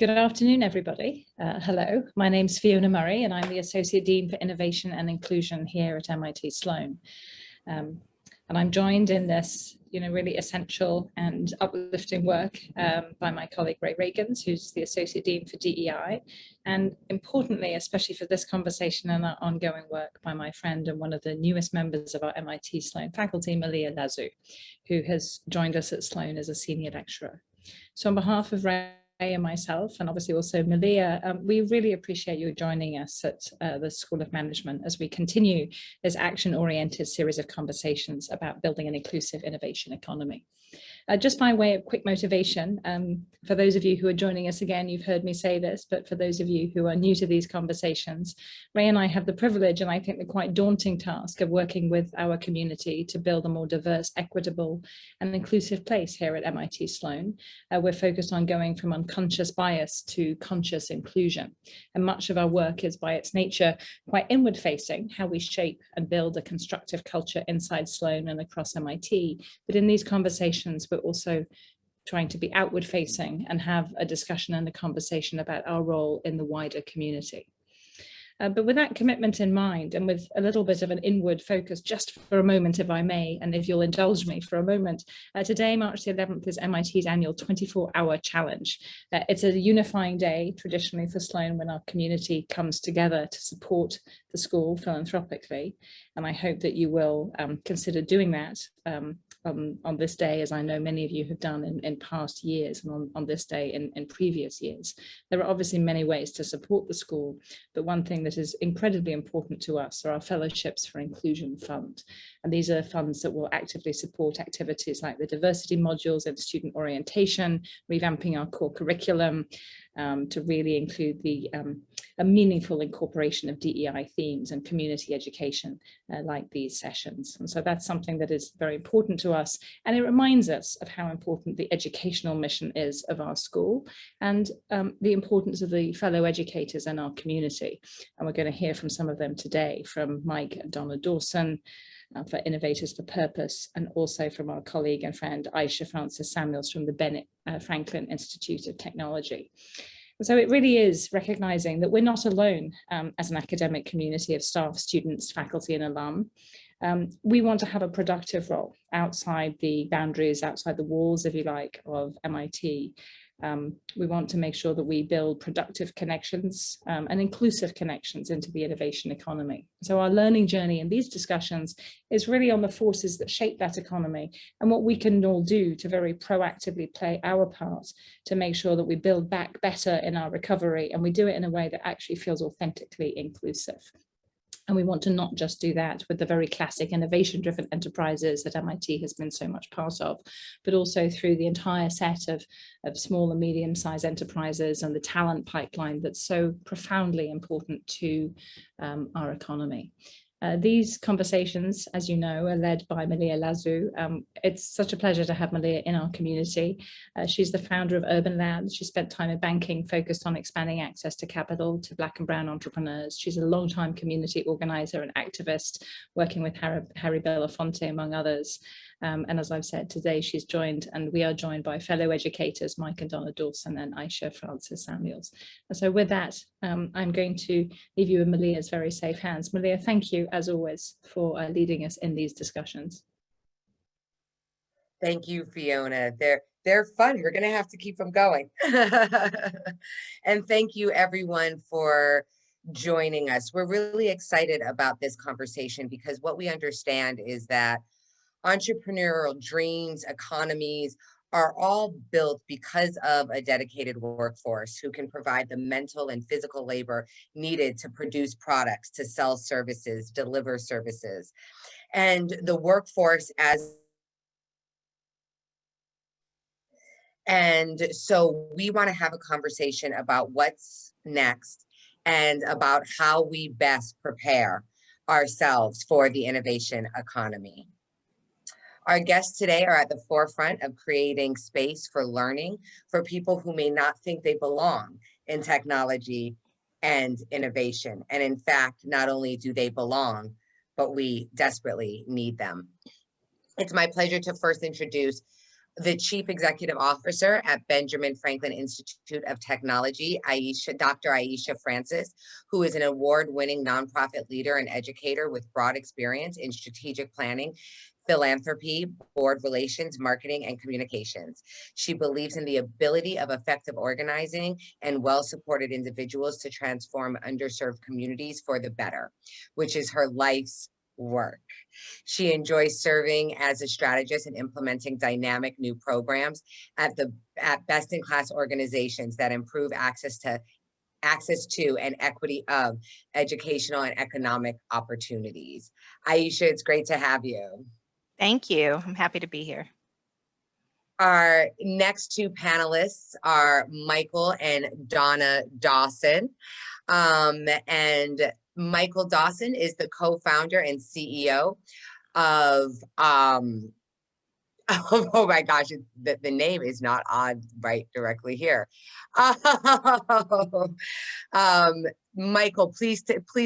Good afternoon, everybody. Hello, my name's Fiona Murray, and I'm the Associate Dean for Innovation and Inclusion here at MIT Sloan. And I'm joined in this, really essential and uplifting work by my colleague Ray Reagans, who's the Associate Dean for DEI, and importantly, especially for this conversation and our ongoing work, by my friend and one of the newest members of our MIT Sloan faculty, Malia Lazu, who has joined us at Sloan as a senior lecturer. So on behalf of Ray and myself, and obviously also Malia, we really appreciate you joining us at the School of Management as we continue this action-oriented series of conversations about building an inclusive innovation economy. Just by way of quick motivation, for those of you who are joining us again, you've heard me say this, but for those of you who are new to these conversations, Ray and I have the privilege, and I think the quite daunting task, of working with our community to build a more diverse, equitable, and inclusive place here at MIT Sloan. We're focused on going from unconscious bias to conscious inclusion. And much of our work is, by its nature, quite inward-facing, how we shape and build a constructive culture inside Sloan and across MIT. But in these conversations, we're also trying to be outward facing and have a discussion and a conversation about our role in the wider community. But with that commitment in mind, and with a little bit of an inward focus, just for a moment, if I may, and if you'll indulge me for a moment, today, March the 11th, is MIT's annual 24-hour challenge. It's a unifying day, traditionally, for Sloan, when our community comes together to support the school philanthropically. And I hope that you will consider doing that on this day, as I know many of you have done in past years, and on this day in previous years. There are obviously many ways to support the school, but one thing that is incredibly important to us are our Fellowships for Inclusion Fund. And these are funds that will actively support activities like the diversity modules and student orientation, revamping our core curriculum, to really include a meaningful incorporation of DEI themes and community education like these sessions. And so that's something that is very important to us. And it reminds us of how important the educational mission is of our school and the importance of the fellow educators in our community. And we're going to hear from some of them today, from Mike and Donna Dawson, for Innovators for Purpose, and also from our colleague and friend Aisha Samuels from the Bennett Franklin Institute of Technology. So it really is recognizing that we're not alone as an academic community of staff, students, faculty, and alum. We want to have a productive role outside the boundaries, outside the walls, if you like, of MIT. We want to make sure that we build productive connections and inclusive connections into the innovation economy. So our learning journey in these discussions is really on the forces that shape that economy and what we can all do to very proactively play our part to make sure that we build back better in our recovery, and we do it in a way that actually feels authentically inclusive. And we want to not just do that with the very classic innovation-driven enterprises that MIT has been so much part of, but also through the entire set of small and medium-sized enterprises and the talent pipeline that's so profoundly important to our economy. These conversations, as you know, are led by Malia Lazu. It's such a pleasure to have Malia in our community. She's the founder of Urban Labs. She spent time in banking focused on expanding access to capital to Black and Brown entrepreneurs. She's a long-time community organizer and activist, working with Harry Belafonte, among others. And as I've said, today she's joined, and we are joined by fellow educators, Mike and Donna Dawson and Aisha Samuels. And so with that, I'm going to leave you in Malia's very safe hands. Malia, thank you, as always, for leading us in these discussions. Thank you, Fiona. They're fun. We're going to have to keep them going. And thank you, everyone, for joining us. We're really excited about this conversation because what we understand is that entrepreneurial dreams, economies are all built because of a dedicated workforce who can provide the mental and physical labor needed to produce products, to sell services, deliver services. And the workforce And so we want to have a conversation about what's next and about how we best prepare ourselves for the innovation economy. Our guests today are at the forefront of creating space for learning for people who may not think they belong in technology and innovation. And in fact, not only do they belong, but we desperately need them. It's my pleasure to first introduce the Chief Executive Officer at Benjamin Franklin Institute of Technology, Dr. Aisha Francis, who is an award-winning nonprofit leader and educator with broad experience in strategic planning, philanthropy, board relations, marketing, and communications. She believes in the ability of effective organizing and well-supported individuals to transform underserved communities for the better, which is her life's work. She enjoys serving as a strategist and implementing dynamic new programs at best-in-class organizations that improve access to and equity of educational and economic opportunities. Aisha, it's great to have you. Thank you. I'm happy to be here. Our next two panelists are Michael and Donna Dawson. And Michael Dawson is the co-founder and CEO of, oh my gosh, the name is not on right directly here. Michael, please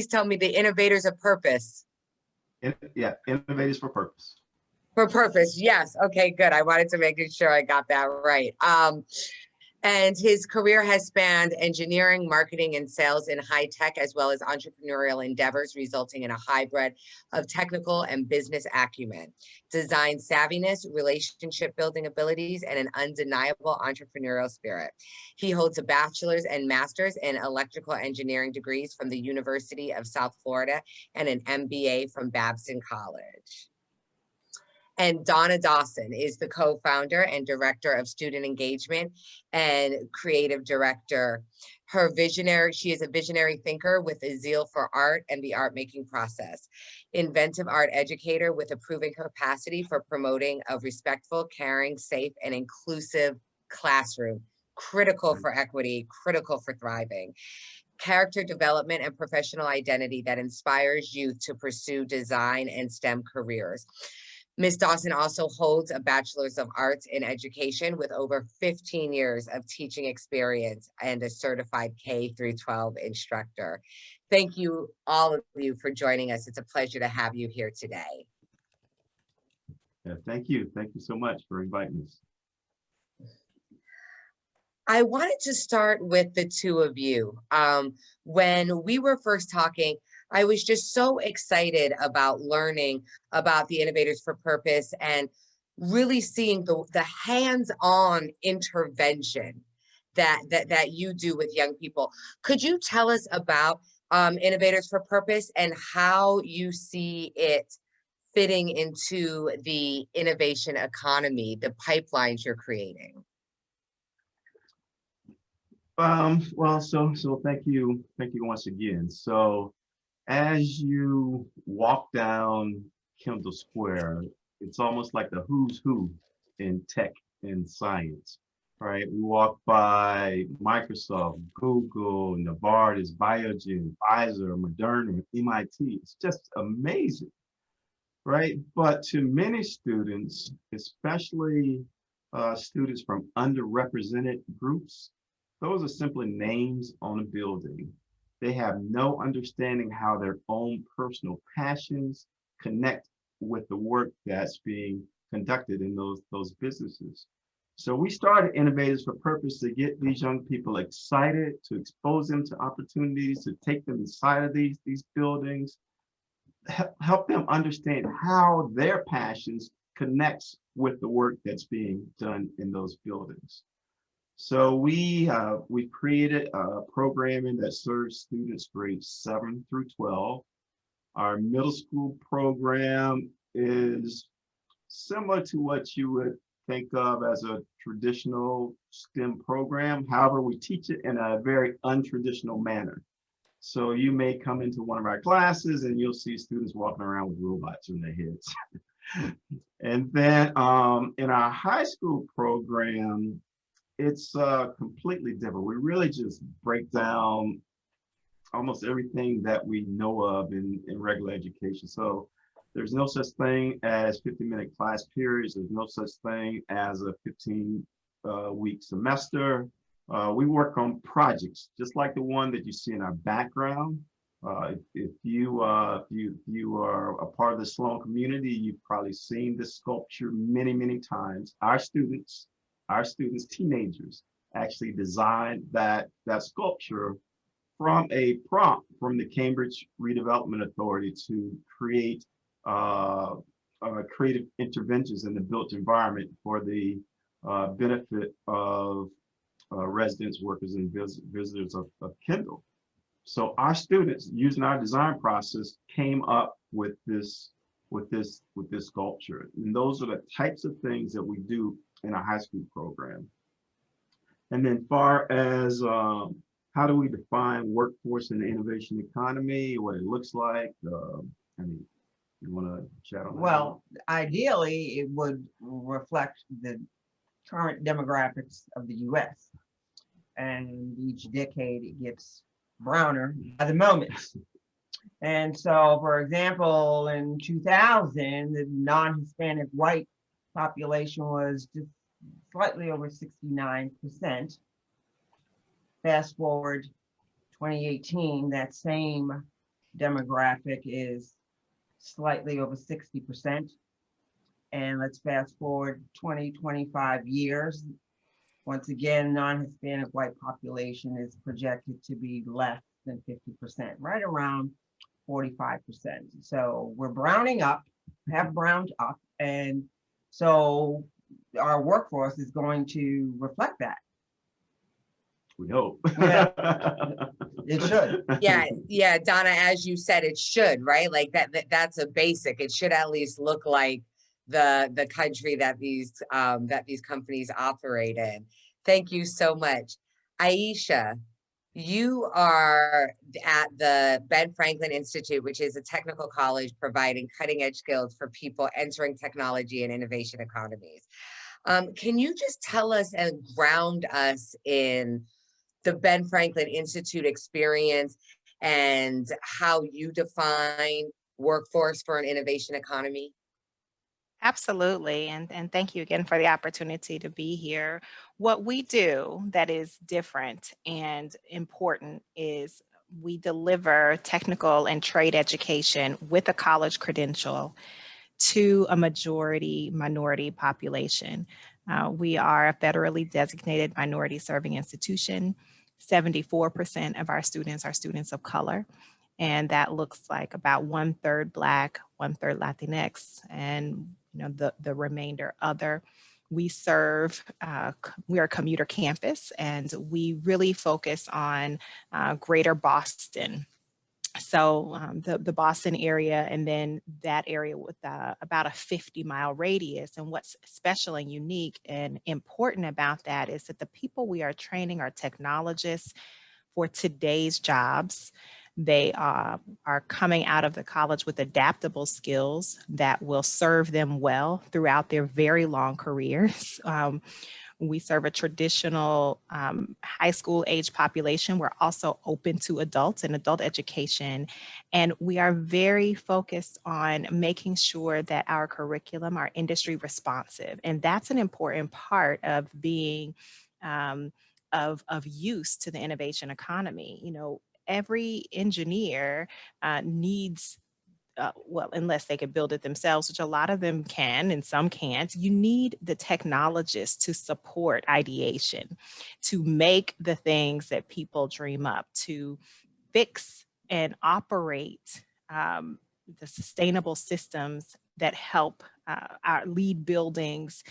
tell me the Innovators of Purpose. Yeah, Innovators for Purpose. For Purpose, yes. Okay, good. I wanted to make sure I got that right. And his career has spanned engineering, marketing, and sales in high tech, as well as entrepreneurial endeavors, resulting in a hybrid of technical and business acumen, design savviness, relationship building abilities, and an undeniable entrepreneurial spirit. He holds a bachelor's and master's in electrical engineering degrees from the University of South Florida and an MBA from Babson College. And Donna Dawson is the co-founder and director of student engagement and creative director. She is a visionary thinker with a zeal for art and the art making process. Inventive art educator with a proven capacity for promoting a respectful, caring, safe, and inclusive classroom. Critical for equity, critical for thriving. Character development and professional identity that inspires youth to pursue design and STEM careers. Ms. Dawson also holds a Bachelor's of Arts in Education with over 15 years of teaching experience and a certified K-12 instructor. Thank you, all of you, for joining us. It's a pleasure to have you here today. Yeah, thank you. Thank you so much for inviting us. I wanted to start with the two of you. When we were first talking, I was just so excited about learning about the Innovators for Purpose and really seeing the hands-on intervention that you do with young people. Could you tell us about Innovators for Purpose and how you see it fitting into the innovation economy, the pipelines you're creating? Well, so thank you once again. So as you walk down Kendall Square, it's almost like the who's who in tech and science, right? We walk by Microsoft, Google, Novartis, Biogen, Pfizer, Moderna, MIT. It's just amazing, right? But to many students, especially students from underrepresented groups, those are simply names on a building. They have no understanding how their own personal passions connect with the work that's being conducted in those businesses. So we started Innovators for Purpose to get these young people excited, to expose them to opportunities, to take them inside of these buildings, help them understand how their passions connects with the work that's being done in those buildings. So we created a programming that serves students grades 7 through 12. Our middle school program is similar to what you would think of as a traditional STEM program. However, we teach it in a very untraditional manner. So you may come into one of our classes and you'll see students walking around with robots in their heads. And then in our high school program, it's completely different. We really just break down almost everything that we know of in regular education. So there's no such thing as 50-minute class periods. There's no such thing as a 15-week semester. We work on projects, just like the one that you see in our background. If you are a part of the Sloan community, you've probably seen this sculpture many times. Our students, teenagers, actually designed that sculpture from a prompt from the Cambridge Redevelopment Authority to create creative interventions in the built environment for the benefit of residents, workers, and visitors of Kendall. So our students, using our design process, came up with this sculpture. And those are the types of things that we do in our high school program. And then far as how do we define workforce in the innovation economy, what it looks like? I mean, you want to chat on that? Well, ideally, it would reflect the current demographics of the US. And each decade it gets browner by the moment. And so, for example, in 2000, the non-Hispanic white population was just slightly over 69%. Fast forward 2018, that same demographic is slightly over 60%. And let's fast forward 25 years. Once again, non-Hispanic white population is projected to be less than 50%, right around 45%. So we're browning up, have browned up. And so our workforce is going to reflect that. We hope. Yeah. It should. Yeah, Donna, as you said, it should, right? Like that's a basic. It should at least look like the country that these companies operate in. Thank you so much. Aisha, you are at the Ben Franklin Institute, which is a technical college providing cutting edge skills for people entering technology and innovation economies. Can you just tell us and ground us in the Ben Franklin Institute experience and how you define workforce for an innovation economy? Absolutely. And thank you again for the opportunity to be here. What we do that is different and important is we deliver technical and trade education with a college credential to a majority minority population. We are a federally designated minority serving institution. 74% of our students are students of color. And that looks like about 1/3 Black, 1/3 Latinx, and the remainder other. We serve, we are a commuter campus, and we really focus on greater Boston. So the Boston area, and then that area with about a 50-mile radius. And what's special and unique and important about that is that the people we are training are technologists for today's jobs. They are coming out of the college with adaptable skills that will serve them well throughout their very long careers. We serve a traditional high school age population. We're also open to adults and adult education. And we are very focused on making sure that our curriculum are industry responsive. And that's an important part of being of use to the innovation economy. Every engineer needs, well, unless they could build it themselves, which a lot of them can and some can't, you need the technologists to support ideation, to make the things that people dream up, to fix and operate the sustainable systems that help our lead buildings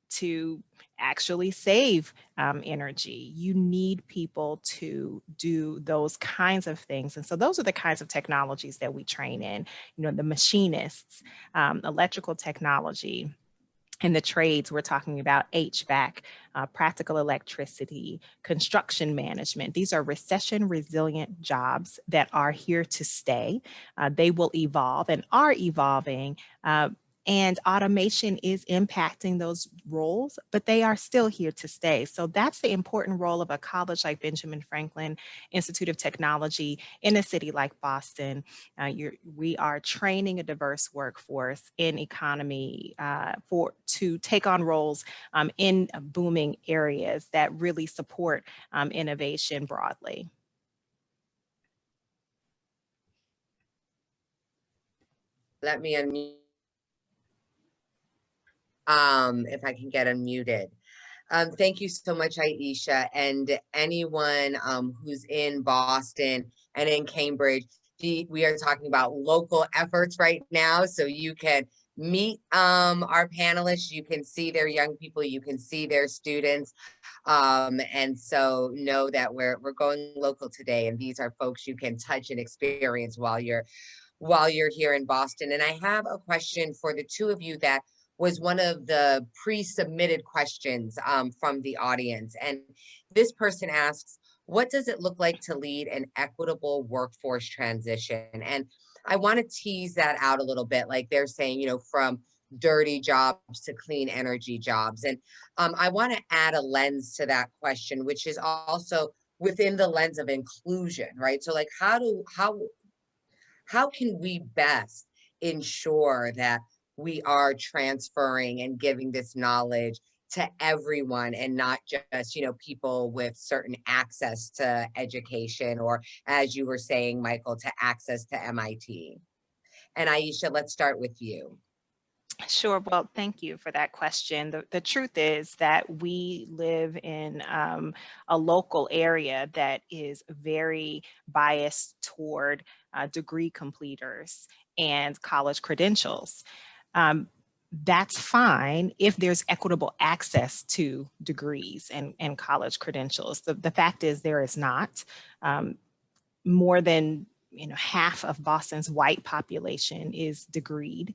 to actually save energy. You need people to do those kinds of things. And so those are the kinds of technologies that we train in, the machinists, electrical technology. In the trades, we're talking about HVAC, practical electricity, construction management. These are recession resilient jobs that are here to stay. They will evolve and are evolving. And automation is impacting those roles, but they are still here to stay. So that's the important role of a college like Benjamin Franklin Institute of Technology in a city like Boston. We are training a diverse workforce in economy to take on roles in booming areas that really support innovation broadly. Let me unmute. If I can get unmuted. Thank you so much, Aisha, and anyone who's in Boston and in Cambridge. We are talking about local efforts right now, so you can meet our panelists, you can see their young people, you can see their students, and so know that we're going local today, and these are folks you can touch and experience while you're here in Boston. And I have a question for the two of you that was one of the pre-submitted questions from the audience. And this person asks, what does it look like to lead an equitable workforce transition? And I want to tease that out a little bit. Like they're saying, you know, from dirty jobs to clean energy jobs. And I want to add a lens to that question, which is also within the lens of inclusion, right? So like how can we best ensure that we are transferring and giving this knowledge to everyone and not just, you know, people with certain access to education, or as you were saying, Michael, to access to MIT? And Aisha, let's start with you. Sure. Well, thank you for that question. The truth is that we live in a local area that is very biased toward degree completers and college credentials. That's fine if there's equitable access to degrees and college credentials. The fact is there is not. More than half of Boston's white population is degreed.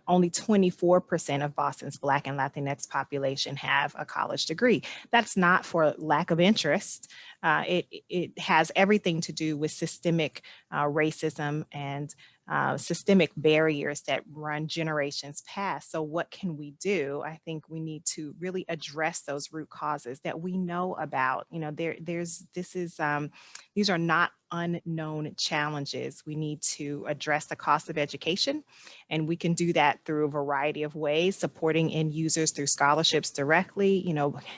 Only 24% of Boston's Black and Latinx population have a college degree. That's not for lack of interest. It has everything to do with systemic racism and systemic barriers that run generations past. So what can we do? I think we need to really address those root causes that we know about. These are not unknown challenges. We need to address the cost of education, and we can do that through a variety of ways, supporting end users through scholarships directly,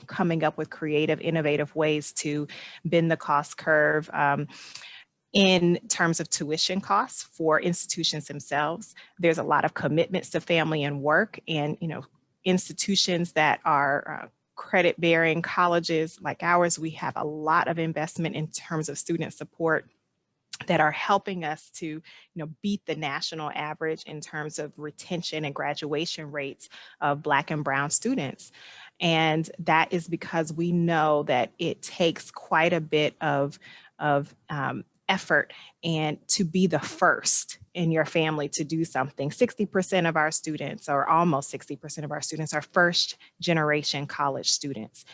coming up with creative, innovative ways to bend the cost curve. In terms of tuition costs for institutions themselves, there's a lot of commitments to family and work, and institutions that are credit-bearing colleges like ours, we have a lot of investment in terms of student support that are helping us to beat the national average in terms of retention and graduation rates of Black and Brown students. And that is because we know that it takes quite a bit of effort and to be the first in your family to do something. 60% of our students, or almost 60% of our students, are first generation college students.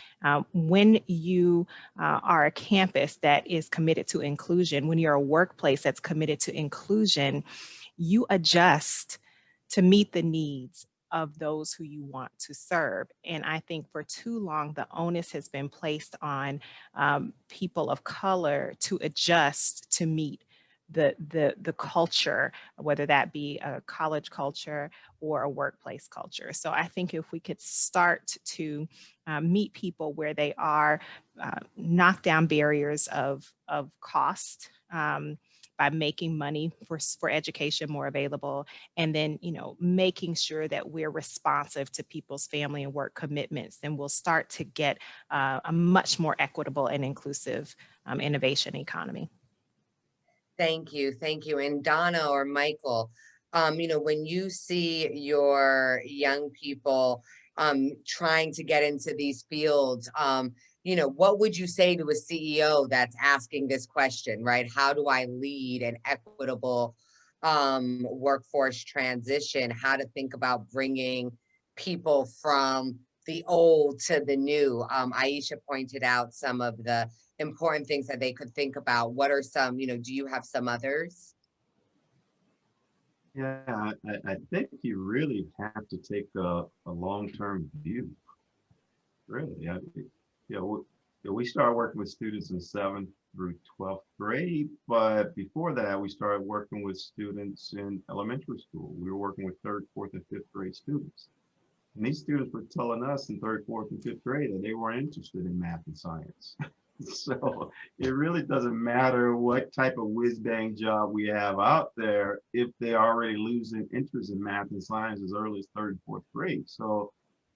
When you are a campus that is committed to inclusion, when you're a workplace that's committed to inclusion, you adjust to meet the needs of those who you want to serve. And I think for too long, the onus has been placed on people of color to adjust to meet the culture, whether that be a college culture or a workplace culture. So I think if we could start to meet people where they are, knock down barriers of cost, by making money for education more available, and then making sure that we're responsive to people's family and work commitments, then we'll start to get a much more equitable and inclusive innovation economy. Thank you. And Donna or Michael, when you see your young people trying to get into these fields, what would you say to a CEO that's asking this question, right? How do I lead an equitable workforce transition? How to think about bringing people from the old to the new? Aisha pointed out some of the important things that they could think about. What are some, do you have some others? Yeah, I think you really have to take a long-term view. Really, we started working with students in 7th through 12th grade, but before that, we started working with students in elementary school. We were working with 3rd, 4th, and 5th grade students. And these students were telling us in 3rd, 4th, and 5th grade that they weren't interested in math and science. So it really doesn't matter what type of whiz-bang job we have out there if they're already losing interest in math and science as early as third and fourth grade. So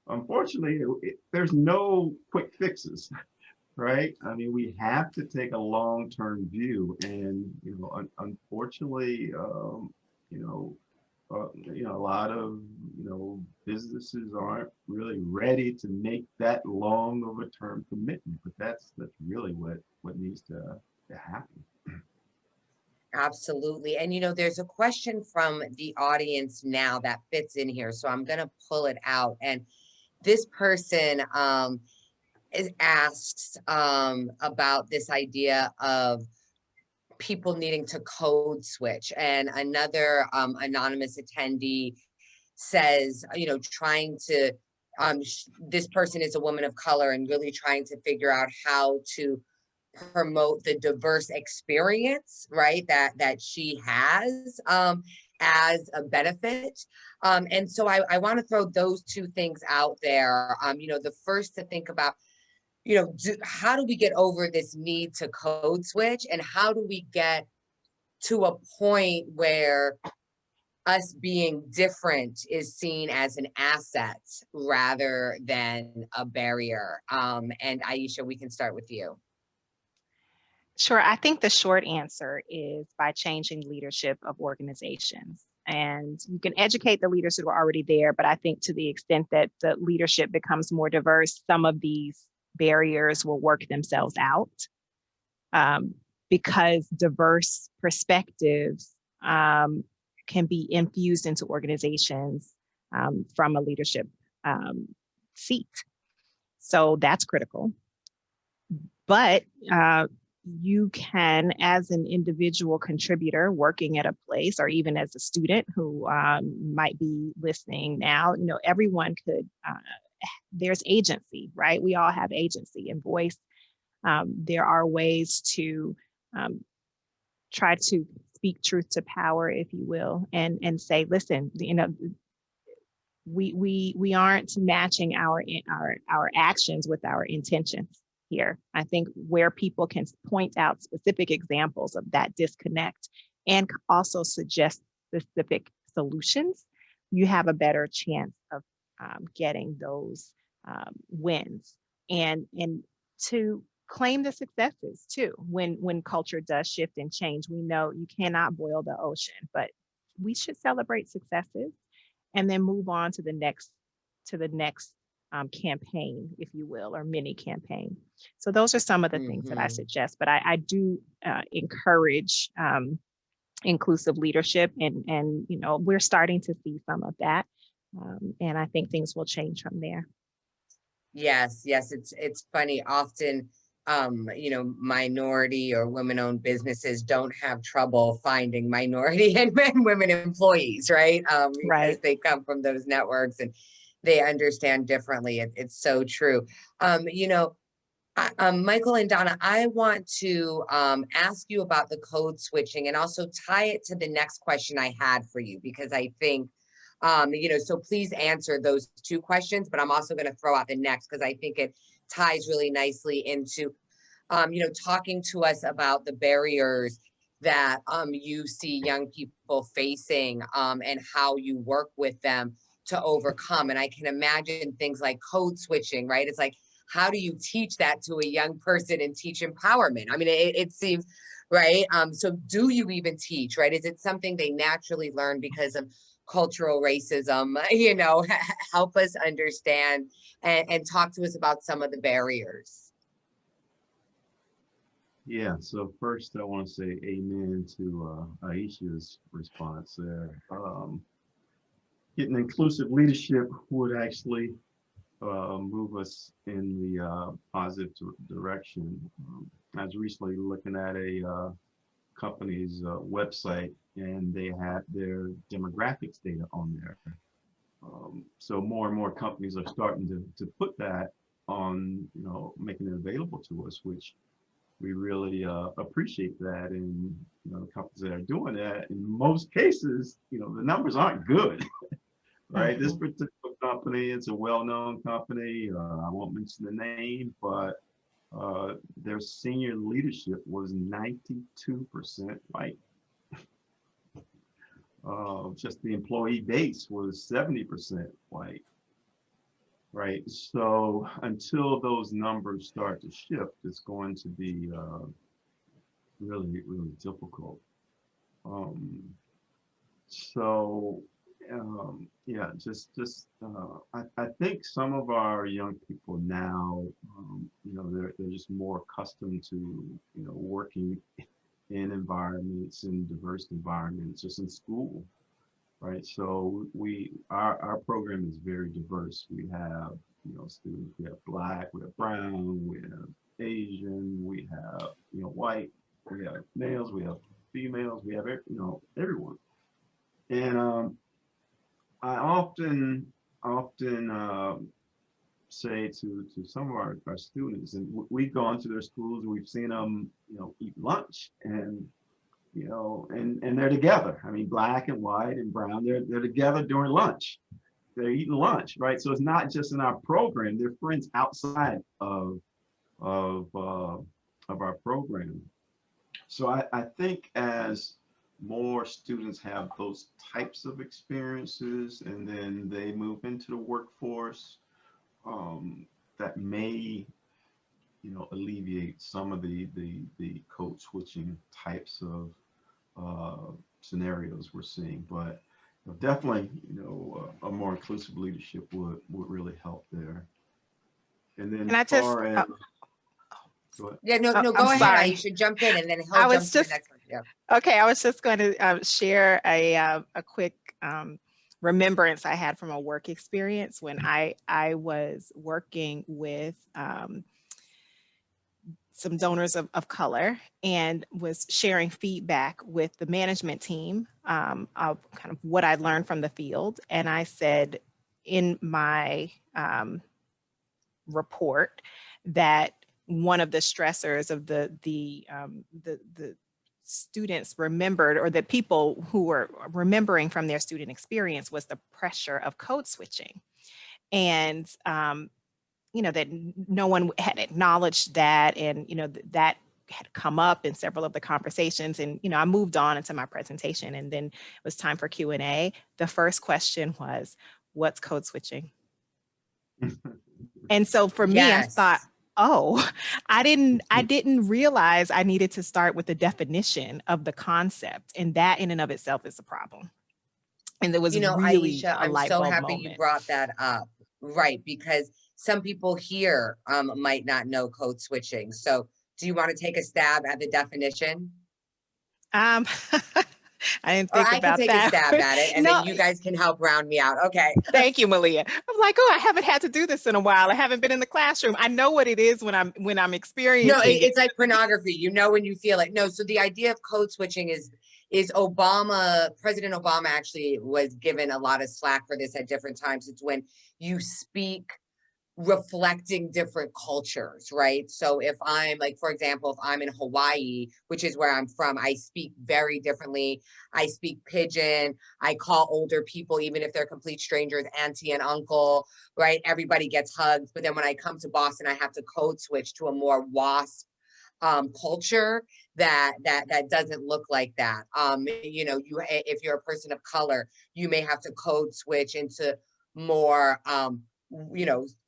unfortunately, there's no quick fixes, right? I mean, we have to take a long-term view, and unfortunately, a lot of businesses aren't really ready to make that long of a term commitment. But that's really what needs to happen. Absolutely. And there's a question from the audience now that fits in here. So I'm going to pull it out. And this person asks about this idea of people needing to code switch. And another anonymous attendee says, trying to, this person is a woman of color and really trying to figure out how to promote the diverse experience, right, that she has as a benefit. And so I want to throw those two things out there. The first to think about, how do we get over this need to code switch, and how do we get to a point where us being different is seen as an asset rather than a barrier? And Aisha, we can start with you. Sure. I think the short answer is by changing leadership of organizations. And you can educate the leaders who are already there, but I think to the extent that the leadership becomes more diverse, some of these barriers will work themselves out, because diverse perspectives can be infused into organizations from a leadership seat. So that's critical. But you can, as an individual contributor working at a place, or even as a student who might be listening now, everyone could, there's agency, right? We all have agency and voice. There are ways to try to speak truth to power, if you will, and say, listen, we aren't matching our actions with our intentions here. I think where people can point out specific examples of that disconnect and also suggest specific solutions, you have a better chance of getting those wins, and to claim the successes too. When culture does shift and change, we know you cannot boil the ocean, but we should celebrate successes and then move on to the next campaign, if you will, or mini campaign. So those are some of the things that I suggest, but I do encourage inclusive leadership, and we're starting to see some of that, and I think things will change from there. Yes, it's funny. Often, minority or women-owned businesses don't have trouble finding minority and women employees, right? Because they come from those networks and they understand differently. It's so true. Michael and Donna, I want to ask you about the code switching and also tie it to the next question I had for you, because I think, so please answer those two questions, but I'm also going to throw out the next because I think it ties really nicely into, talking to us about the barriers that you see young people facing and how you work with them to overcome. And I can imagine things like code switching, right? It's like, how do you teach that to a young person and teach empowerment? I mean, it seems, right? So do you even teach, right? Is it something they naturally learn because of cultural racism? Help us understand and talk to us about some of the barriers. Yeah, so first I want to say amen to Aisha's response there. Getting inclusive leadership would actually move us in the positive direction. I was recently looking at a company's website, and they had their demographics data on there. So more and more companies are starting to put that on, making it available to us, which we really appreciate that. And the companies that are doing that, in most cases, the numbers aren't good. Right, this particular company, it's a well-known company. I won't mention the name, but their senior leadership was 92% white. Just the employee base was 70% white, right? So until those numbers start to shift, it's going to be really, really difficult. Yeah, I think some of our young people now, they're just more accustomed to, working in environments, in diverse environments, just in school, right? So our program is very diverse. We have, students, we have Black, we have brown, we have Asian, we have, white, we have males, we have females, we have, everyone. And I often say to some of our students, and we've gone to their schools, we've seen them, eat lunch, and and they're together. I mean, Black and white and brown, they're together during lunch. They're eating lunch, right? So it's not just in our program; they're friends outside of our program. So I think as more students have those types of experiences, and then they move into the workforce, that may, alleviate some of the code switching types of scenarios we're seeing. But definitely, a more inclusive leadership would really help there. And then And I just, far as, Yeah, no, Oh, go I'm ahead. sorry. Aisha, jump in, and then he'll I jump was to the just- next one. Yeah. okay, I was just going to share a quick remembrance I had from a work experience when I was working with some donors of color and was sharing feedback with the management team of kind of what I learned from the field. And I said in my report that one of the stressors of the students remembered, or the people who were remembering from their student experience, was the pressure of code switching. And that no one had acknowledged that, and that had come up in several of the conversations. And I moved on into my presentation, and then it was time for Q&A. The first question was, what's code switching? And so for me, Yes. I thought, oh, I didn't realize I needed to start with the definition of the concept, and that in and of itself is a problem. And there was really Aisha, a I'm light so bulb happy moment. you brought that up, right? Because some people here might not know code switching. So do you want to take a stab at the definition? I didn't Or think I can about take that. a stab at it, and No. then you guys can help round me out. Okay. Thank you, Malia. I'm like, oh, I haven't had to do this in a while. I haven't been in the classroom. I know what it is when I'm experiencing. No, it's like pornography. When you feel it. No, so the idea of code switching is President Obama actually was given a lot of slack for this at different times. It's when you speak reflecting different cultures, right? So if I'm like, for example, if I'm in Hawaii, which is where I'm from, I speak very differently. I speak pidgin. I call older people, even if they're complete strangers, auntie and uncle, right? Everybody gets hugs. But then when I come to Boston, I have to code switch to a more WASP culture that doesn't look like that. If you're a person of color, you may have to code switch into more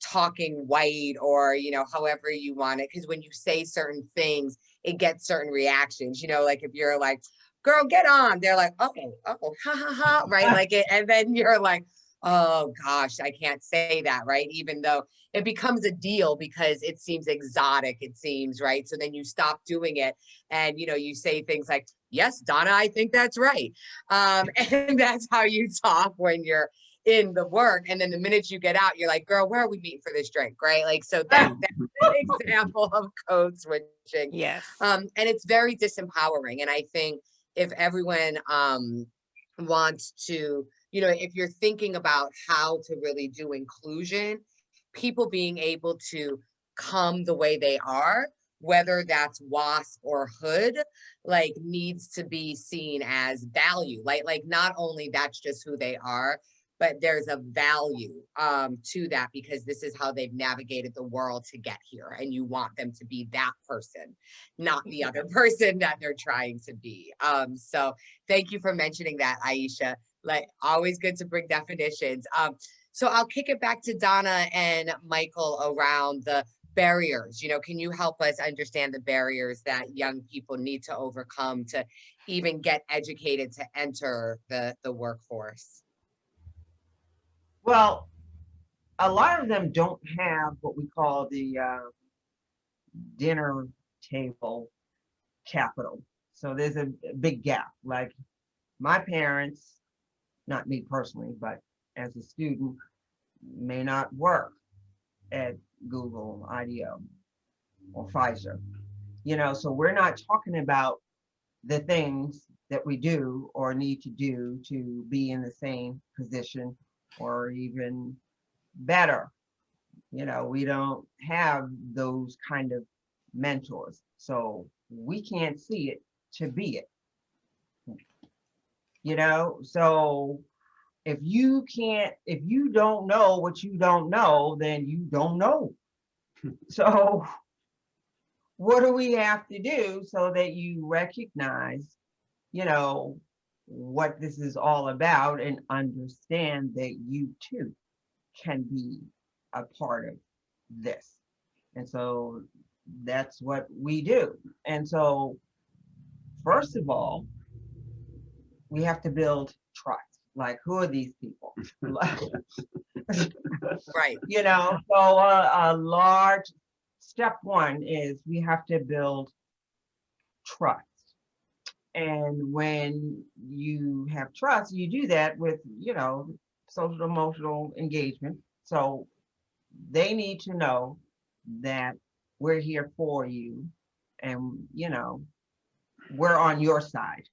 talking white, or however you want it, because when you say certain things, it gets certain reactions. Like if you're like, girl, get on, they're like, oh ha ha ha, right? Like it, and then you're like, oh gosh, I can't say that, right? Even though it becomes a deal because it seems exotic, it seems, right? So then you stop doing it, and you say things like, yes, Donna, I think that's right. And that's how you talk when you're in the work. And then the minute you get out, you're like, girl, where are we meeting for this drink, right? Like, so that's an example of code switching. Yes. And it's very disempowering. And I think if everyone wants to, if you're thinking about how to really do inclusion, people being able to come the way they are, whether that's WASP or hood, like needs to be seen as value. Like not only that's just who they are, but there's a value to that because this is how they've navigated the world to get here. And you want them to be that person, not the other person that they're trying to be. So thank you for mentioning that, Aisha. Like, always good to bring definitions. So I'll kick it back to Donna and Michael around the barriers. Can you help us understand the barriers that young people need to overcome to even get educated to enter the workforce? Well, a lot of them don't have what we call the dinner table capital. So there's a big gap. Like my parents, not me personally, but as a student, may not work at Google, IDEO, or Pfizer. So we're not talking about the things that we do or need to do to be in the same position or even better. We don't have those kind of mentors. So we can't see it to be it. So if you don't know what you don't know, then you don't know. So what do we have to do so that you recognize, what this is all about and understand that you too can be a part of this? And so that's what we do. And so, first of all, we have to build trust. Like, who are these people? Right. So a large step one is we have to build trust. And when you have trust, you do that with, social emotional engagement. So they need to know that we're here for you and, we're on your side.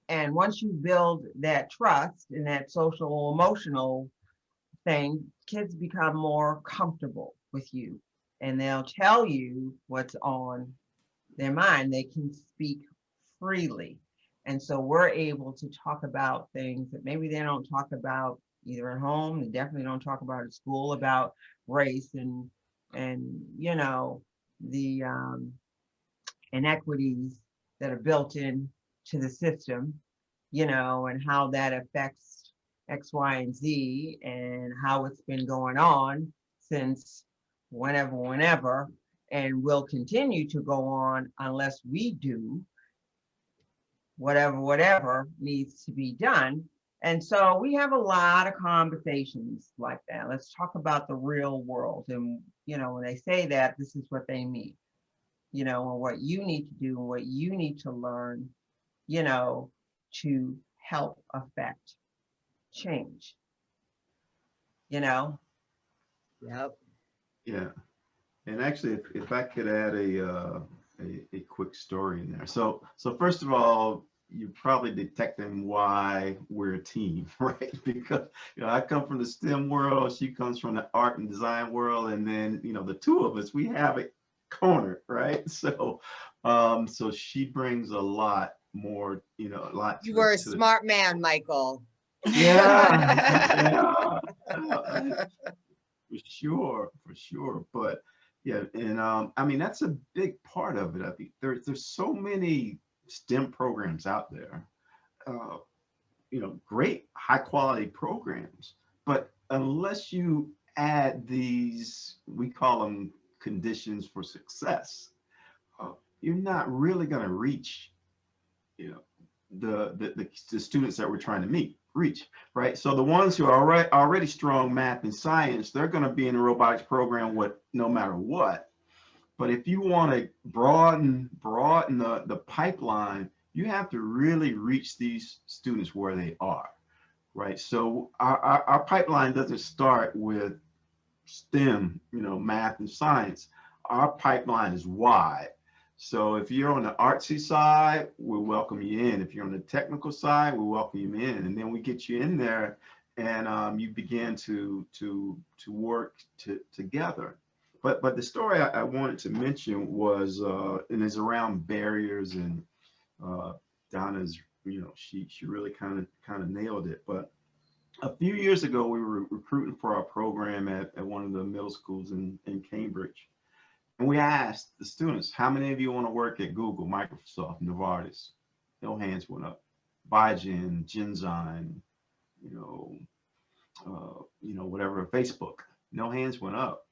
And once you build that trust and that social emotional thing, kids become more comfortable with you and they'll tell you what's on their mind. They can speak freely. And so we're able to talk about things that maybe they don't talk about either at home. They definitely don't talk about at school, about race and the inequities that are built in to the system, and how that affects X, Y, and Z, and how it's been going on since whenever, and will continue to go on unless we do whatever needs to be done. And so we have a lot of conversations like that. Let's talk about the real world. And, when they say that, this is what they mean, and what you need to do and what you need to learn, to help affect change, Yep. Yeah. And actually, if I could add a quick story in there. So first of all, you're probably detecting why we're a team, right? Because I come from the STEM world, she comes from the art and design world, and then the two of us, we have it cornered, right? So so she brings a lot more, a lot. You were a smart man, Michael. Yeah. For sure. But yeah, and I mean, that's a big part of it. I think there's so many STEM programs out there, great high quality programs, but unless you add these, we call them conditions for success, you're not really going to reach, the students that we're trying to reach, right? So the ones who are already strong math and science, they're going to be in a robotics program no matter what. But if you want to broaden the pipeline, you have to really reach these students where they are, right? So our pipeline doesn't start with STEM, math and science. Our pipeline is wide. So if you're on the artsy side, we'll welcome you in. If you're on the technical side, we'll welcome you in. And then we get you in there and you begin to work together. But the story I wanted to mention was, and is around barriers, and Donna's, she really kind of nailed it. But A few years ago, we were recruiting for our program at one of the middle schools in Cambridge. And we asked the students, how many of you want to work at Google, Microsoft, Novartis? No hands went up. Biogen, Genzyme, whatever, Facebook. No hands went up.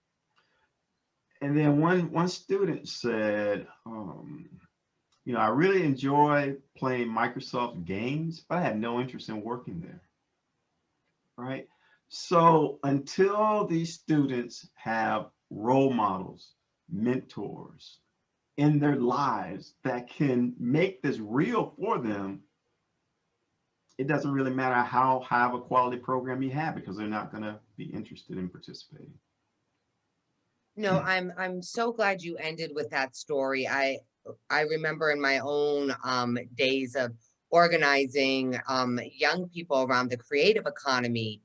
And then one student said, I really enjoy playing Microsoft games, but I have no interest in working there. Right? So until these students have role models, mentors in their lives that can make this real for them, it doesn't really matter how high of a quality program you have, because they're not going to be interested in participating. No, I'm so glad you ended with that story. I remember in my own days of organizing young people around the creative economy,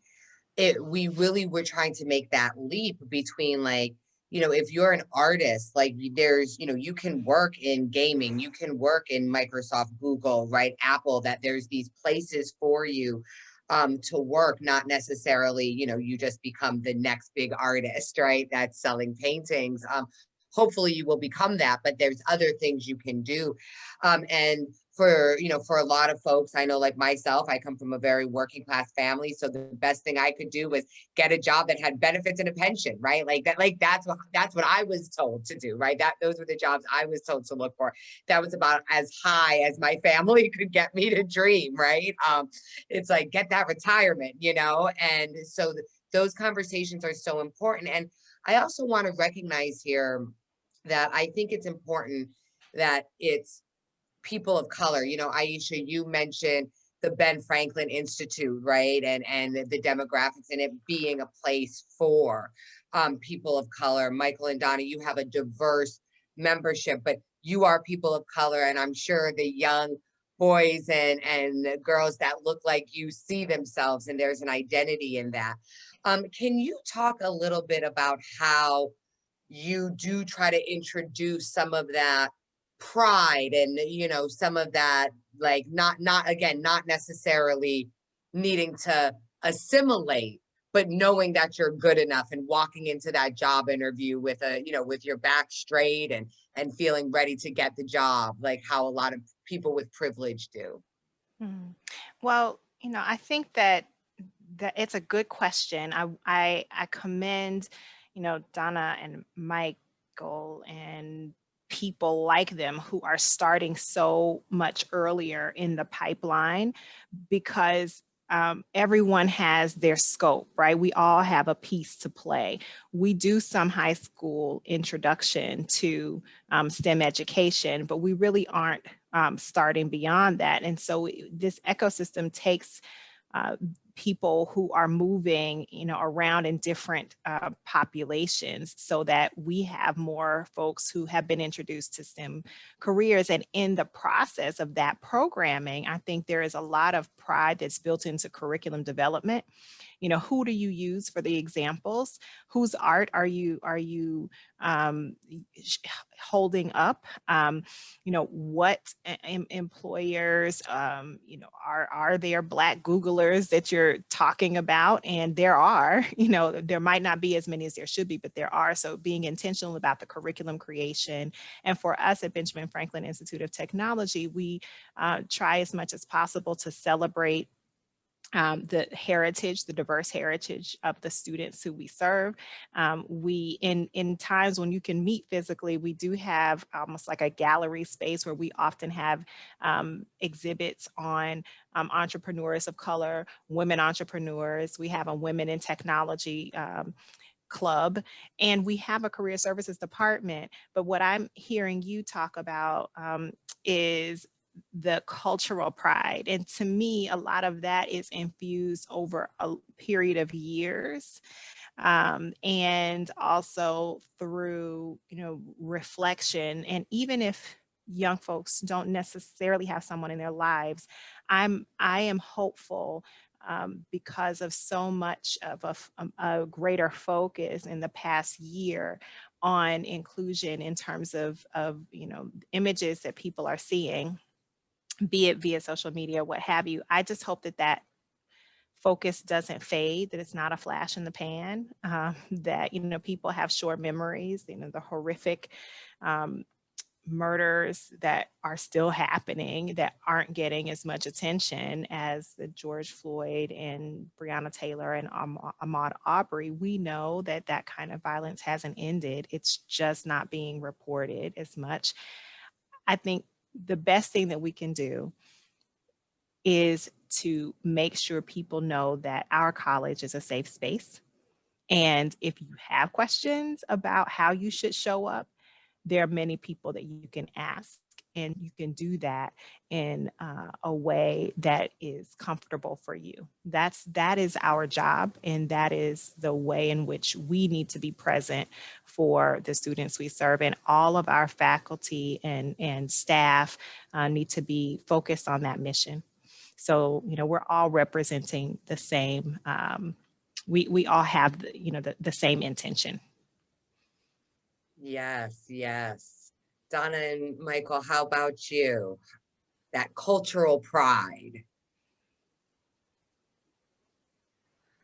we really were trying to make that leap between, like, if you're an artist, like, there's, you can work in gaming, you can work in Microsoft, Google, right, Apple, that there's these places for you to work, not necessarily, you just become the next big artist, right, that's selling paintings. Hopefully you will become that, but there's other things you can do. And for a lot of folks, I know, like myself, I come from a very working class family, so the best thing I could do was get a job that had benefits and a pension, right? That's what I was told to do, right? Those were the jobs I was told to look for. That was about as high as my family could get me to dream, right? It's like, get that retirement, and so those conversations are so important. And I also want to recognize here that I think it's important that it's people of color. Aisha, you mentioned the Ben Franklin Institute, right? And the demographics, and it being a place for people of color. Michael and Donna, you have a diverse membership, but you are people of color, and I'm sure the young boys and girls that look like you see themselves, and there's an identity in that. Can you talk a little bit about how you do try to introduce some of that pride and some of that, like, not necessarily needing to assimilate, but knowing that you're good enough and walking into that job interview with with your back straight and feeling ready to get the job, like how a lot of people with privilege do? Mhm. Well, I think that it's a good question. I commend, Donna and Michael and people like them who are starting so much earlier in the pipeline, because everyone has their scope, right? We all have a piece to play. We do some high school introduction to STEM education, but we really aren't starting beyond that. And so this ecosystem takes people who are moving, around in different populations, so that we have more folks who have been introduced to STEM careers. And in the process of that programming, I think there is a lot of pride that's built into curriculum development. Who do you use for the examples? Whose art are you holding up? What employers, are there Black Googlers that you're talking about? And there are, there might not be as many as there should be, but there are. So being intentional about the curriculum creation. And for us at Benjamin Franklin Institute of Technology, we try as much as possible to celebrate the diverse heritage of the students who we serve. We, in times when you can meet physically, we do have almost like a gallery space where we often have exhibits on entrepreneurs of color, women entrepreneurs. We have a women in technology club, and we have a career services department. But what I'm hearing you talk about is the cultural pride. And to me, a lot of that is infused over a period of years. And also through, reflection. And even if young folks don't necessarily have someone in their lives, I am hopeful because of so much of a greater focus in the past year on inclusion in terms of images that people are seeing, be it via social media, what have you. I just hope that focus doesn't fade, that it's not a flash in the pan, that, you know, people have short memories, you know, the horrific murders that are still happening that aren't getting as much attention as the George Floyd and Breonna Taylor and Ahmaud Arbery. We know that that kind of violence hasn't ended. It's just not being reported as much. I think the best thing that we can do is to make sure people know that our college is a safe space. And if you have questions about how you should show up, there are many people that you can ask, and you can do that in a way that is comfortable for you. That is our job, and that is the way in which we need to be present for the students we serve. And all of our faculty and staff need to be focused on that mission. So, you know, we're all representing the same, we all have, the same intention. Yes, yes. Donna and Michael, how about you? That cultural pride.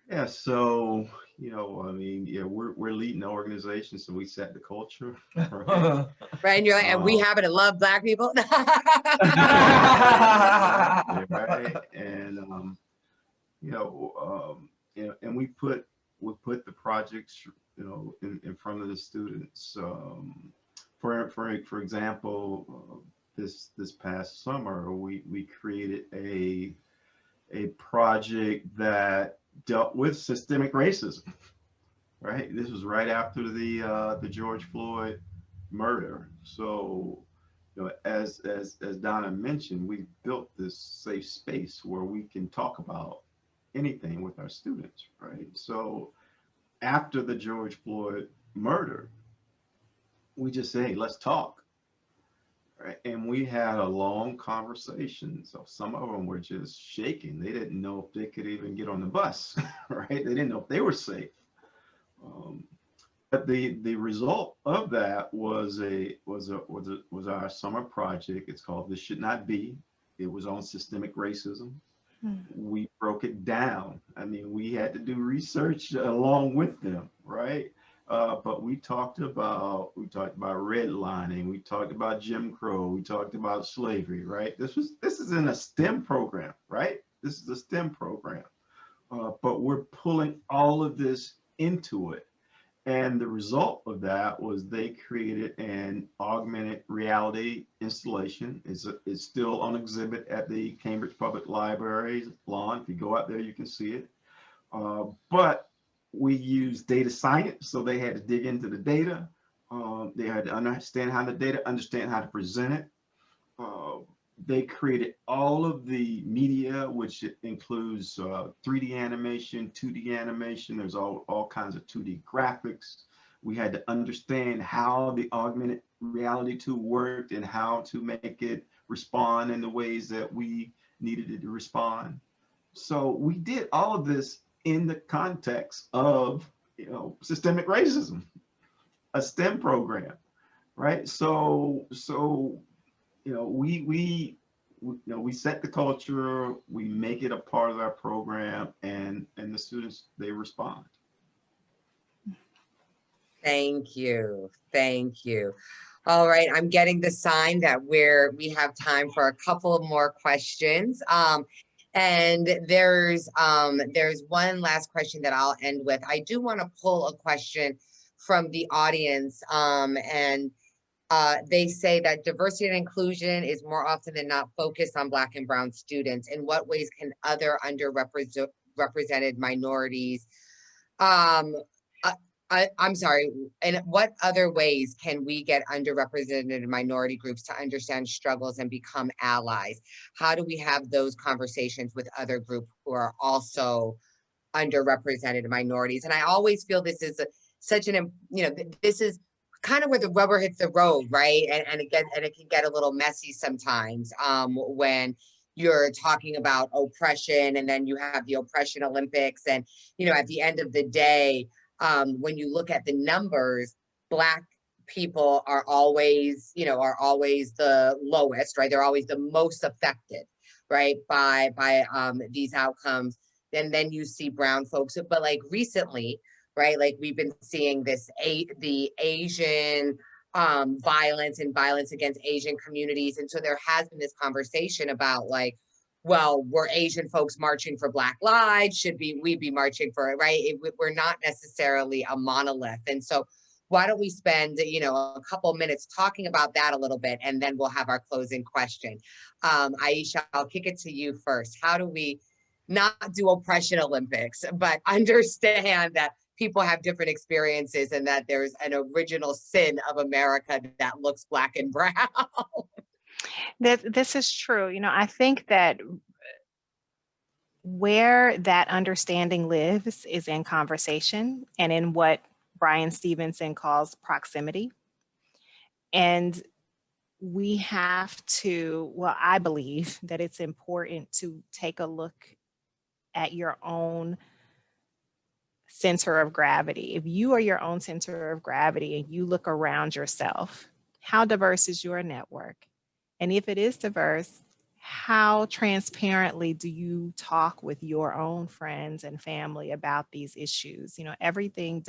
Yeah, so, I mean, yeah, we're leading the organization, so we set the culture. Right? Right, and you're like, and we happen to love Black people. Right. And and we put the projects, in front of the students. For example, this past summer, we created a project that dealt with systemic racism. Right. This was right after the George Floyd murder. So, as Donna mentioned, we built this safe space where we can talk about anything with our students, right? So after the George Floyd murder, we just say, hey, let's talk, right? And we had a long conversation. So some of them were just shaking. They didn't know if they could even get on the bus, right? They didn't know if they were safe. But the result of that was our summer project. It's called This Should Not Be. It was on systemic racism. We broke it down. I mean, we had to do research along with them, right? But we talked about redlining. We talked about Jim Crow. We talked about slavery, right? This is in a STEM program, right? This is a STEM program, but we're pulling all of this into it. And the result of that was they created an augmented reality installation. It's still on exhibit at the Cambridge Public Library's lawn. If you go out there, you can see it. But we use data science, so they had to dig into the data. They had to understand how the data, understand how to present it. They created all of the media, which includes 3D animation, 2D animation. There's all kinds of 2D graphics. We had to understand how the augmented reality tool worked and how to make it respond in the ways that we needed it to respond. So we did all of this in the context of, systemic racism, a STEM program, right? So we set the culture, we make it a part of our program, and the students, they respond. Thank you. Thank you. All right, I'm getting the sign that we have time for a couple of more questions. And there's one last question that I'll end with. I do want to pull a question from the audience, and they say that diversity and inclusion is more often than not focused on Black and Brown students. In what ways can other underrepresented minorities, I'm sorry, in what other ways can we get underrepresented minority groups to understand struggles and become allies? How do we have those conversations with other groups who are also underrepresented minorities? And I always feel this is this is kind of where the rubber hits the road, right? And it can get a little messy sometimes when you're talking about oppression, and then you have the Oppression Olympics. And, at the end of the day, when you look at the numbers, Black people are always the lowest, right? They're always the most affected, right, by these outcomes. and then you see brown folks. But like recently, right, like we've been seeing this, the Asian violence and violence against Asian communities. And so there has been this conversation about like, well, we're Asian folks marching for Black lives, should we be marching for it, right? We're not necessarily a monolith. And so why don't we spend, you know, a couple minutes talking about that a little bit, and then we'll have our closing question. Aisha, I'll kick it to you first. How do we not do oppression Olympics, but understand that people have different experiences and that there's an original sin of America that looks Black and brown? This is true. You know, I think that where that understanding lives is in conversation and in what Brian Stevenson calls proximity. And we have to, well, I believe that it's important to take a look at your own center of gravity. If you are your own center of gravity and you look around yourself, how diverse is your network? And if it is diverse, how transparently do you talk with your own friends and family about these issues? You know, everything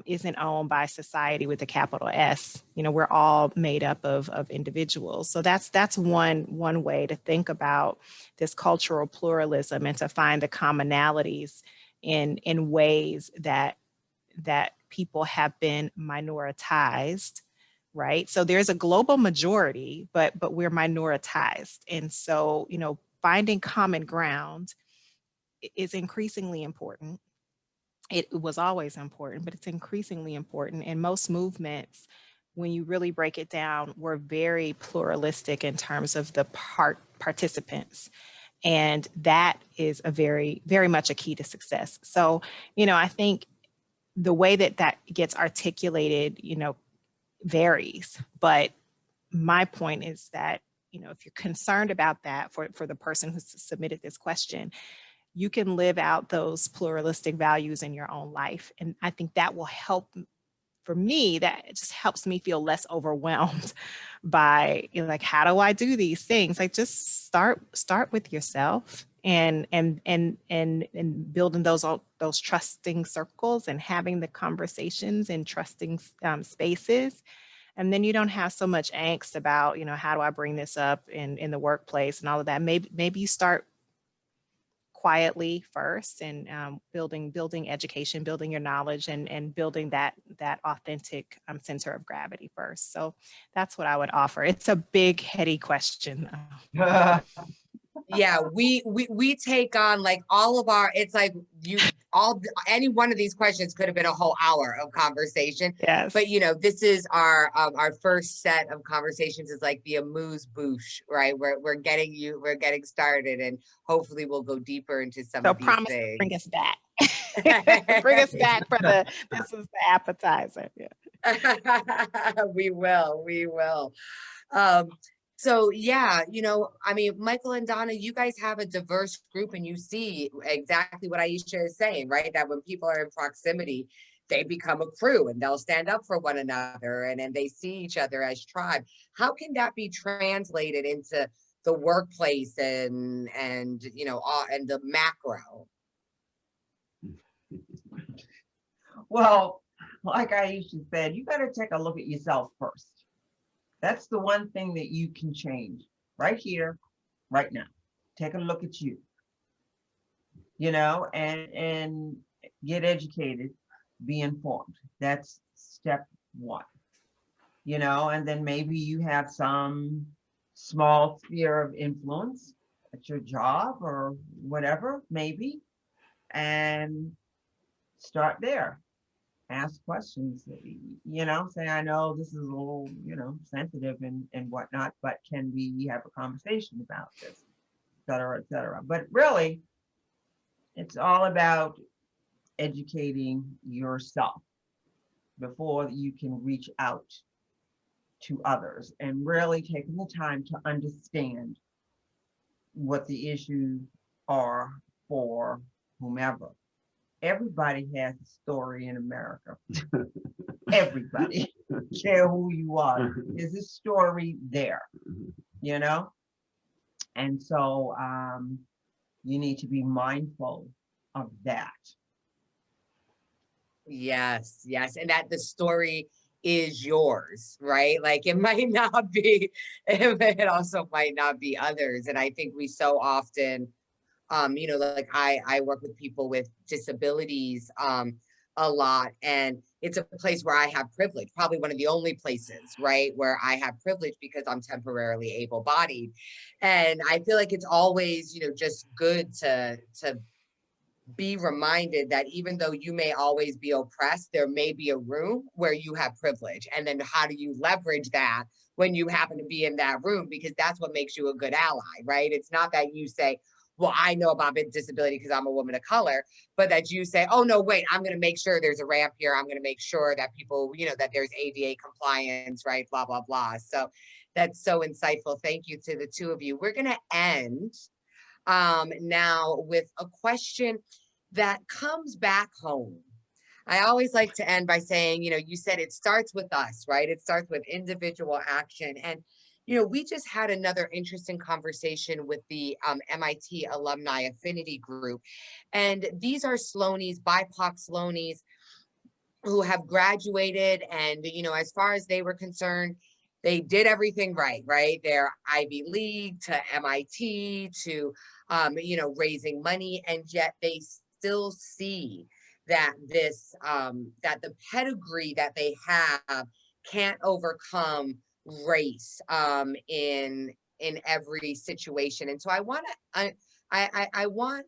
isn't owned by society with a capital S. You know, we're all made up of individuals. So that's one way to think about this cultural pluralism and to find the commonalities in ways that people have been minoritized. Right. So there's a global majority, but we're minoritized. And so, you know, finding common ground is increasingly important. It was always important, but it's increasingly important. And most movements, when you really break it down, were very pluralistic in terms of the participants. And that is a very, very much a key to success. So, you know, I think the way that gets articulated, you know, varies, but my point is that, you know, if you're concerned about that for the person who submitted this question, you can live out those pluralistic values in your own life. And I think that will help, for me, that it just helps me feel less overwhelmed by, you know, like, how do I do these things? Like, just start with yourself and building those trusting circles and having the conversations in trusting spaces. And then you don't have so much angst about, you know, how do I bring this up in the workplace and all of that. Maybe you start quietly first and building education, building your knowledge, and building that authentic center of gravity first. So that's what I would offer. It's a big, heady question. Yeah, we take on like all of our, it's like any one of these questions could have been a whole hour of conversation. Yes. But you know, this is our first set of conversations is like the amuse bouche, right? We're getting started, and hopefully we'll go deeper into some of these promise things. Bring us back. Bring us back for this is the appetizer. Yeah. We will. So yeah, you know, I mean, Michael and Donna, you guys have a diverse group, and you see exactly what Aisha is saying, right? That when people are in proximity, they become a crew and they'll stand up for one another, and they see each other as tribe. How can that be translated into the workplace and you know, and the macro? Well, like Aisha said, you got to take a look at yourself first. That's the one thing that you can change right here, right now. Take a look at you, you know, and get educated, be informed. That's step one, you know, and then maybe you have some small sphere of influence at your job or whatever, maybe, and start there. Ask questions, you know, say, I know this is a little, you know, sensitive and whatnot, but can we have a conversation about this, et cetera, et cetera. But really, it's all about educating yourself before you can reach out to others, and really taking the time to understand what the issues are for whomever. Everybody has a story in America. Everybody, care who you are, there's a story there, you know? And so you need to be mindful of that. Yes, yes. And that the story is yours, right? Like it might not be, it also might not be others. And I think we so often, you know, like I work with people with disabilities a lot, and it's a place where I have privilege, probably one of the only places, right, where I have privilege because I'm temporarily able-bodied. And I feel like it's always, you know, just good to be reminded that even though you may always be oppressed, there may be a room where you have privilege. And then how do you leverage that when you happen to be in that room? Because that's what makes you a good ally, right? It's not that you say, well, I know about disability because I'm a woman of color, but that you say, oh, no, wait, I'm going to make sure there's a ramp here. I'm going to make sure that people, you know, that there's ADA compliance, right? Blah, blah, blah. So that's so insightful. Thank you to the two of you. We're going to end now with a question that comes back home. I always like to end by saying, you know, you said it starts with us, right? It starts with individual action. And, you know, we just had another interesting conversation with the MIT Alumni Affinity Group. And these are Sloanies, BIPOC Sloanies, who have graduated. And, you know, as far as they were concerned, they did everything right, right? They're Ivy League to MIT to, you know, raising money. And yet they still see that this, that the pedigree that they have can't overcome race in every situation. And so I want to, I want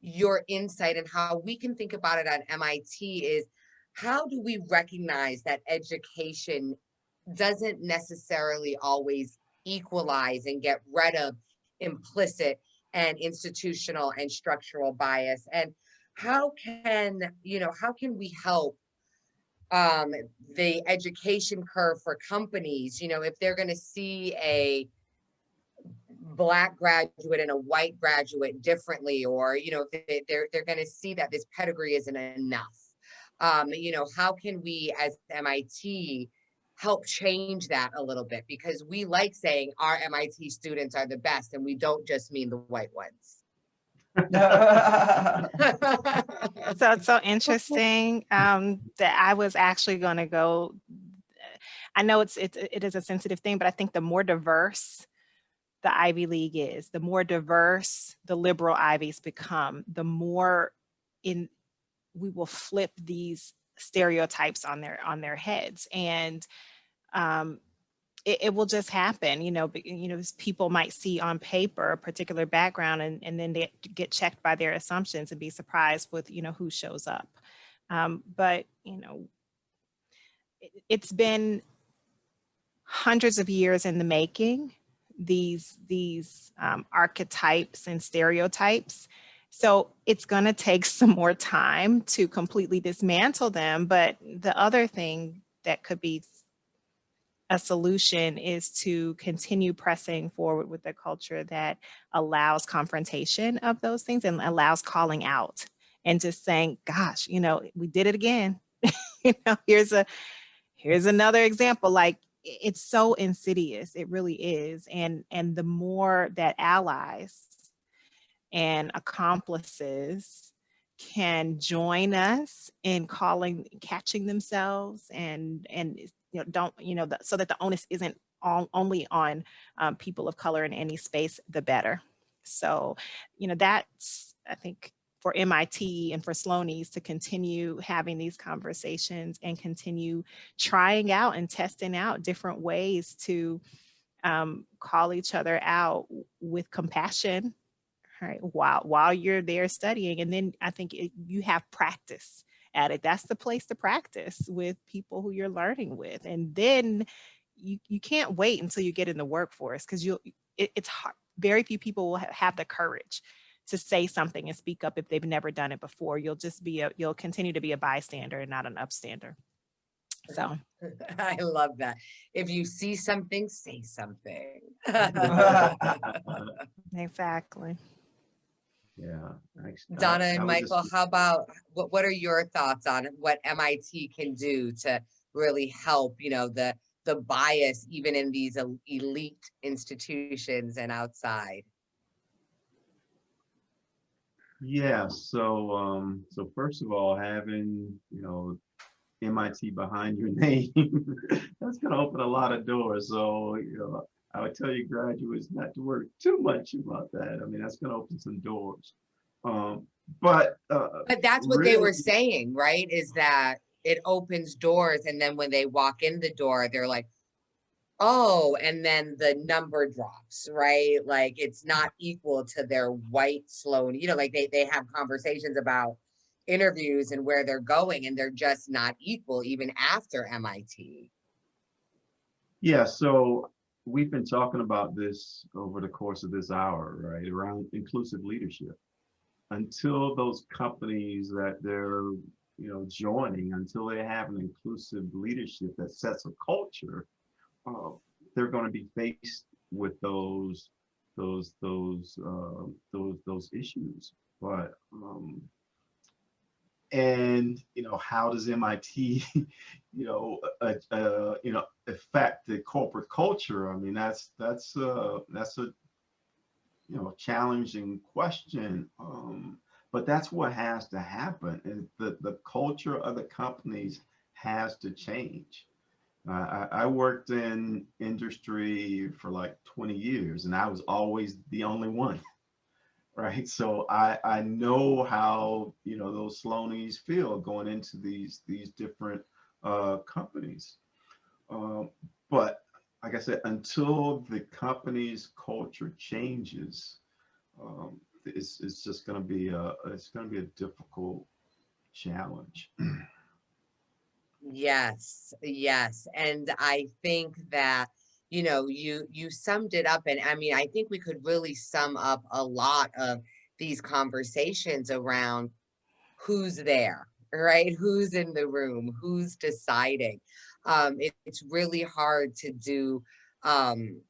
your insight and how we can think about it at MIT is, how do we recognize that education doesn't necessarily always equalize and get rid of implicit and institutional and structural bias? And how can, you know, how can we help the education curve for companies, you know, if they're going to see a Black graduate and a white graduate differently, or, you know, they're going to see that this pedigree isn't enough. You know, how can we as MIT help change that a little bit? Because we like saying our MIT students are the best, and we don't just mean the white ones. So it's so interesting that I was actually going to go. I know it is a sensitive thing, but I think the more diverse the Ivy League is, the more diverse the liberal Ivies become, the more we will flip these stereotypes on their heads, and it will just happen. You know, people might see on paper a particular background, and then they get checked by their assumptions and be surprised with, you know, who shows up. But, you know, it's been hundreds of years in the making, these archetypes and stereotypes. So it's going to take some more time to completely dismantle them. But the other thing that could be a solution is to continue pressing forward with a culture that allows confrontation of those things and allows calling out and just saying, gosh, you know, we did it again. You know, here's another example. Like, it's so insidious. It really is. And the more that allies and accomplices can join us in catching themselves and you know, don't, you know, so that the onus isn't only on people of color in any space, the better. So, you know, that's, I think, for MIT and for Sloanies to continue having these conversations and continue trying out and testing out different ways to call each other out with compassion, right, while you're there studying. And then I think you have practice at it. That's the place to practice with people who you're learning with. And then you can't wait until you get in the workforce, because it's hard. Very few people will have the courage to say something and speak up if they've never done it before. You'll continue to be a bystander and not an upstander. So I love that. If you see something, say something. exactly. Yeah. Thanks. Donna and I would Michael, just- how about, what are your thoughts on what MIT can do to really help, you know, the bias even in these elite institutions and outside? Yeah, so first of all, having, MIT behind your name, that's gonna open a lot of doors. So, I would tell you graduates not to worry too much about that. I mean, that's gonna open some doors. Um, but But that's what they really, were saying, right? Is that it opens doors, and then when they walk in the door, they're like, oh, and then the number drops, right? Like it's not equal to their white Sloan, like they have conversations about interviews and where they're going, and they're just not equal even after MIT. yeah, so we've been talking about this over the course of this hour, right? Around inclusive leadership. Until those companies that they're joining, until they have an inclusive leadership that sets a culture, uh, they're going to be faced with those issues. But and how does MIT affect the corporate culture? I mean, that's a challenging question. But that's what has to happen, is the culture of the companies has to change. I worked in industry for like 20 years, and I was always the only one, right? So I know how those Sloanies feel going into these different companies. Um, but like I said, until the company's culture changes, it's just going to be a difficult challenge. Yes, yes. And I think that, you summed it up. And I mean, I think we could really sum up a lot of these conversations around who's there, right? Who's in the room, who's deciding. It's really hard um,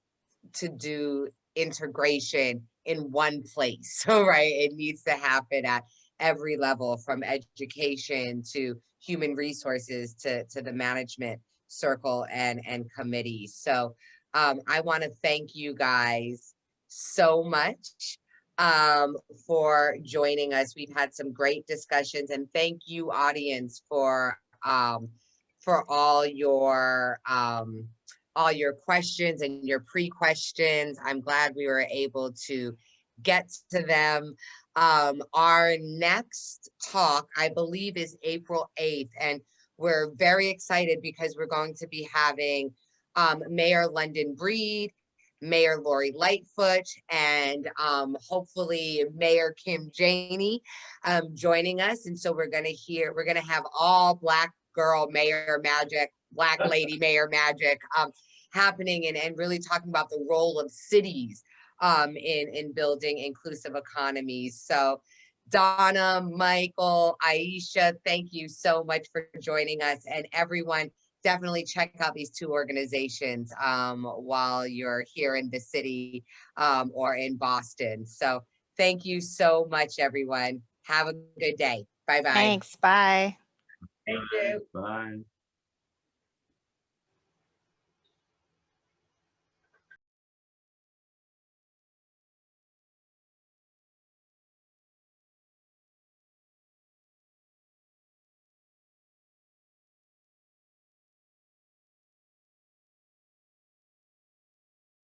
to do integration in one place. So, right, it needs to happen at every level, from education to human resources to the management circle and committees. So I want to thank you guys so much for joining us. We've had some great discussions, and thank you, audience, for all your questions and your pre-questions. I'm glad we were able to get to them. Our next talk, I believe, is April 8th, and we're very excited because we're going to be having Mayor London Breed, Mayor Lori Lightfoot, and hopefully Mayor Kim Janey joining us. And so we're going to have all Black girl mayor magic, Black lady mayor magic happening, and really talking about the role of cities in building inclusive economies. So Donna, Michael, Aisha, thank you so much for joining us. And everyone, definitely check out these two organizations while you're here in the city or in Boston. So thank you so much, everyone. Have a good day. Bye-bye. Thanks. Bye. Thank you. Bye.